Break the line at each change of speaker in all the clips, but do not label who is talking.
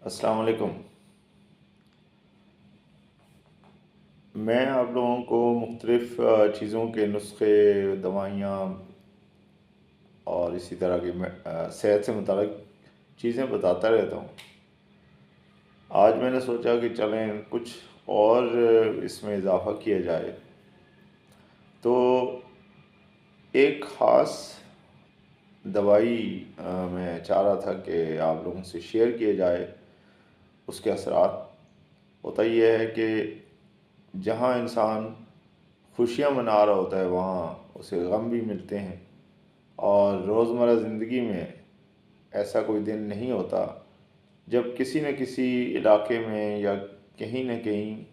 السلام علیکم۔ میں آپ لوگوں کو مختلف چیزوں کے نسخے، دوائیاں اور اسی طرح کی صحت سے متعلق چیزیں بتاتا رہتا ہوں۔ آج میں نے سوچا کہ چلیں کچھ اور اس میں اضافہ کیا جائے، تو ایک خاص دوائی میں چاہ رہا تھا کہ آپ لوگوں سے شیئر کیا جائے۔ اس کے اثرات ہوتا یہ ہے کہ جہاں انسان خوشیاں منا رہا ہوتا ہے وہاں اسے غم بھی ملتے ہیں، اور روزمرہ زندگی میں ایسا کوئی دن نہیں ہوتا جب کسی نہ کسی علاقے میں یا کہیں نہ کہیں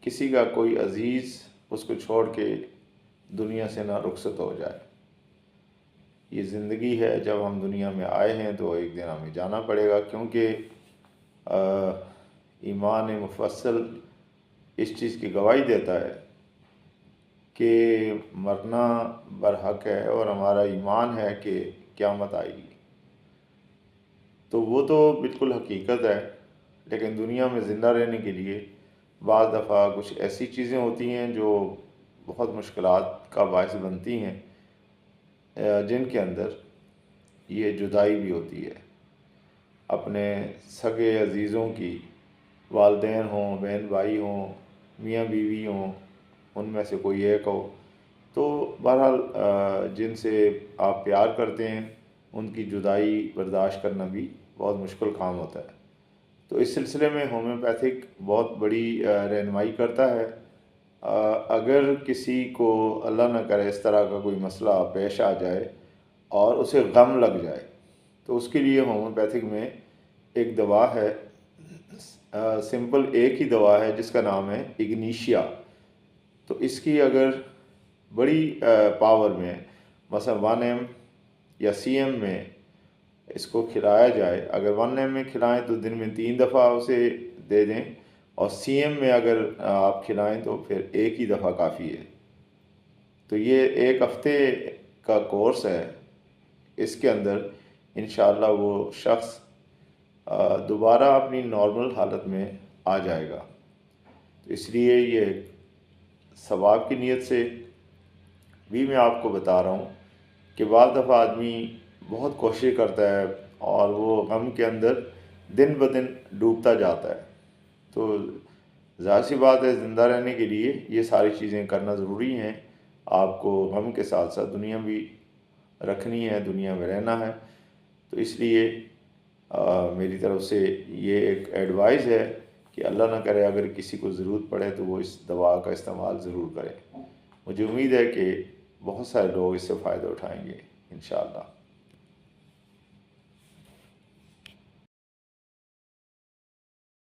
کسی کا کوئی عزیز اس کو چھوڑ کے دنیا سے نہ رخصت ہو جائے۔ یہ زندگی ہے، جب ہم دنیا میں آئے ہیں تو ایک دن ہمیں جانا پڑے گا، کیونکہ ایمان مفصل اس چیز کی گواہی دیتا ہے کہ مرنا برحق ہے، اور ہمارا ایمان ہے کہ قیامت آئے گی۔ تو وہ تو بالکل حقیقت ہے، لیکن دنیا میں زندہ رہنے کے لیے بعض دفعہ کچھ ایسی چیزیں ہوتی ہیں جو بہت مشکلات کا باعث بنتی ہیں، جن کے اندر یہ جدائی بھی ہوتی ہے اپنے سگے عزیزوں کی، والدین ہوں، بہن بھائی ہوں، میاں بیوی ہوں، ان میں سے کوئی ایک ہو۔ تو بہرحال جن سے آپ پیار کرتے ہیں ان کی جدائی برداشت کرنا بھی بہت مشکل کام ہوتا ہے۔ تو اس سلسلے میں ہومیوپیتھک بہت بڑی رہنمائی کرتا ہے۔ اگر کسی کو اللہ نہ کرے اس طرح کا کوئی مسئلہ پیش آ جائے اور اسے غم لگ جائے، تو اس کے لیے ہومیوپیتھک میں ایک دوا ہے، سمپل ایک ہی دوا ہے جس کا نام ہے اگنیشیا۔ تو اس کی اگر بڑی پاور میں مثلا 1 ایم یا سی ایم میں اس کو کھلایا جائے، اگر 1 ایم میں کھلائیں تو دن میں 3 دفعہ اسے دے دیں، اور سی ایم میں اگر آپ کھلائیں تو پھر ایک ہی دفعہ کافی ہے۔ تو یہ 1 ہفتے کا کورس ہے، اس کے اندر انشاءاللہ وہ شخص دوبارہ اپنی نارمل حالت میں آ جائے گا۔ تو اس لیے یہ ثواب کی نیت سے بھی میں آپ کو بتا رہا ہوں کہ بعض دفعہ آدمی بہت کوشش کرتا ہے اور وہ غم کے اندر دن بدن ڈوبتا جاتا ہے۔ تو ظاہر سی بات ہے، زندہ رہنے کے لیے یہ ساری چیزیں کرنا ضروری ہیں۔ آپ کو غم کے ساتھ ساتھ دنیا بھی رکھنی ہے، دنیا میں رہنا ہے۔ تو اس لیے میری طرف سے یہ ایک ایڈوائز ہے کہ اللہ نہ کرے اگر کسی کو ضرورت پڑے تو وہ اس دوا کا استعمال ضرور کرے۔ مجھے امید ہے کہ بہت سارے لوگ اس سے فائدہ اٹھائیں گے انشاءاللہ۔